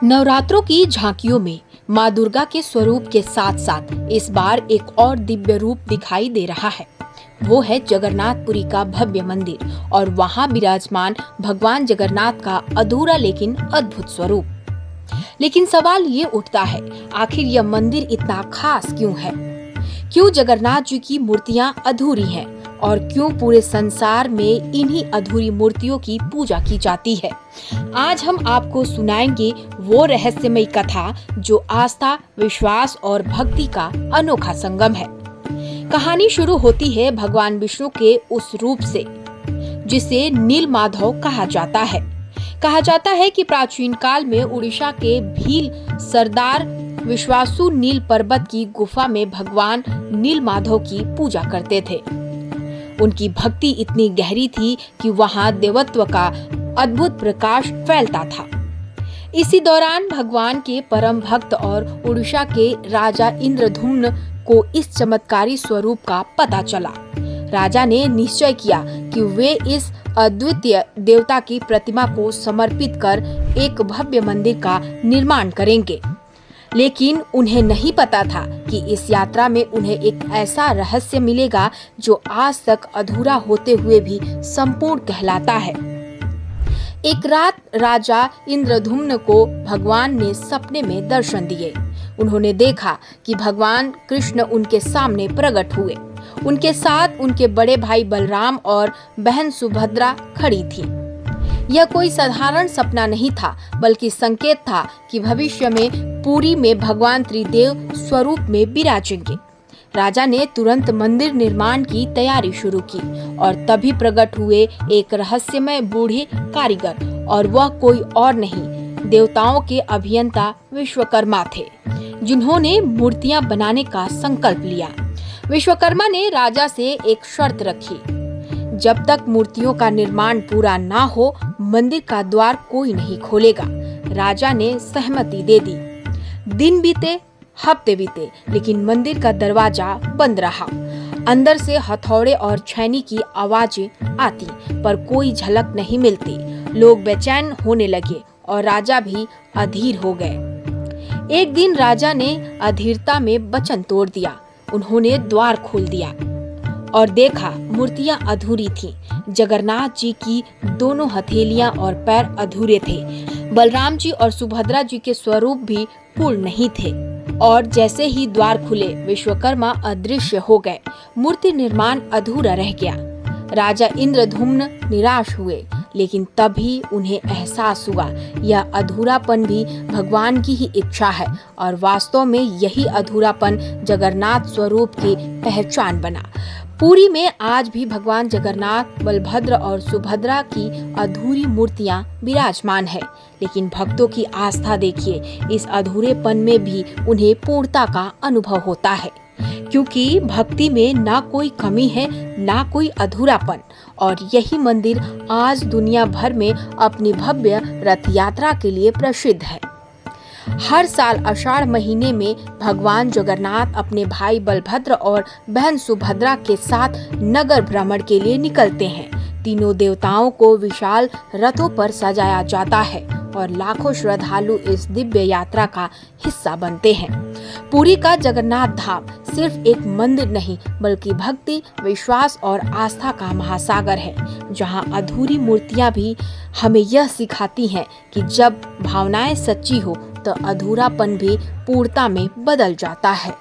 नवरात्रों की झांकियों में मां दुर्गा के स्वरूप के साथ साथ इस बार एक और दिव्य रूप दिखाई दे रहा है। वो है जगन्नाथपुरी का भव्य मंदिर और वहां विराजमान भगवान जगन्नाथ का अधूरा लेकिन अद्भुत स्वरूप। लेकिन सवाल ये उठता है, आखिर यह मंदिर इतना खास क्यों है? क्यों जगन्नाथ जी की मूर्तियां अधूरी हैं और क्यों पूरे संसार में इन्हीं अधूरी मूर्तियों की पूजा की जाती है? आज हम आपको सुनाएंगे वो रहस्यमयी कथा जो आस्था, विश्वास और भक्ति का अनोखा संगम है। कहानी शुरू होती है भगवान विष्णु के उस रूप से जिसे नीलमाधव कहा जाता है। कहा जाता है कि प्राचीन काल में उड़ीसा के भील सरदार विश्वासु नील पर्वत की गुफा में भगवान नीलमाधव की पूजा करते थे। उनकी भक्ति इतनी गहरी थी कि वहां देवत्व का अद्भुत प्रकाश फैलता था। इसी दौरान भगवान के परम भक्त और उड़ीसा के राजा इंद्रधुम्न को इस चमत्कारी स्वरूप का पता चला। राजा ने निश्चय किया कि वे इस अद्वितीय देवता की प्रतिमा को समर्पित कर एक भव्य मंदिर का निर्माण करेंगे। लेकिन उन्हें नहीं पता था कि इस यात्रा में उन्हें एक ऐसा रहस्य मिलेगा जो आज तक अधूरा होते हुए भी संपूर्ण कहलाता है। एक रात राजा इंद्रधुम्न को भगवान ने सपने में दर्शन दिए। उन्होंने देखा कि भगवान कृष्ण उनके सामने प्रकट हुए। उनके साथ उनके बड़े भाई बलराम और बहन सुभद्रा खड़ी थी। यह कोई साधारण सपना नहीं था, बल्कि संकेत था कि भविष्य में पुरी में भगवान त्रिदेव स्वरूप में विराजेंगे। राजा ने तुरंत मंदिर निर्माण की तैयारी शुरू की और तभी प्रकट हुए एक रहस्यमय बूढ़े कारीगर, और वह कोई और नहीं, देवताओं के अभियंता विश्वकर्मा थे, जिन्होंने मूर्तियां बनाने का संकल्प लिया। विश्वकर्मा ने राजा से एक शर्त रखी, जब तक मूर्तियों का निर्माण पूरा ना हो मंदिर का द्वार कोई नहीं खोलेगा। राजा ने सहमति दे दी। दिन बीते, हफ्ते बीते, लेकिन मंदिर का दरवाजा बंद रहा। अंदर से हथौड़े और छैनी की आवाजें आती, पर कोई झलक नहीं मिलती। लोग बेचैन होने लगे और राजा भी अधीर हो गए। एक दिन राजा ने अधीरता में वचन तोड़ दिया। उन्होंने द्वार खोल दिया और देखा मूर्तियां अधूरी थीं। जगन्नाथ जी की दोनों हथेलियां और पैर अधूरे थे। बलराम जी और सुभद्रा जी के स्वरूप भी पूर्ण नहीं थे। और जैसे ही द्वार खुले, विश्वकर्मा अदृश्य हो गए। मूर्ति निर्माण अधूरा रह गया। राजा इंद्रधुम्न निराश हुए, लेकिन तभी उन्हें एहसास हुआ यह अधूरापन भी भगवान की ही इच्छा है और वास्तव में यही अधूरापन जगन्नाथ स्वरूप की पहचान बना। पुरी में आज भी भगवान जगन्नाथ, बलभद्र और सुभद्रा की अधूरी मूर्तियां विराजमान है, लेकिन भक्तों की आस्था देखिए, इस अधूरेपन में भी उन्हें पूर्णता का अनुभव होता है, क्योंकि भक्ति में ना कोई कमी है ना कोई अधूरापन। और यही मंदिर आज दुनिया भर में अपनी भव्य रथ यात्रा के लिए प्रसिद्ध है। हर साल आषाढ़ महीने में भगवान जगन्नाथ अपने भाई बलभद्र और बहन सुभद्रा के साथ नगर भ्रमण के लिए निकलते हैं। तीनों देवताओं को विशाल रथों पर सजाया जाता है और लाखों श्रद्धालु इस दिव्य यात्रा का हिस्सा बनते हैं। पुरी का जगन्नाथ धाम सिर्फ एक मंदिर नहीं, बल्कि भक्ति, विश्वास और आस्था का महासागर है, जहां अधूरी मूर्तियां भी हमें यह सिखाती हैं कि जब भावनाएं सच्ची हो तो अधूरापन भी पूर्णता में बदल जाता है।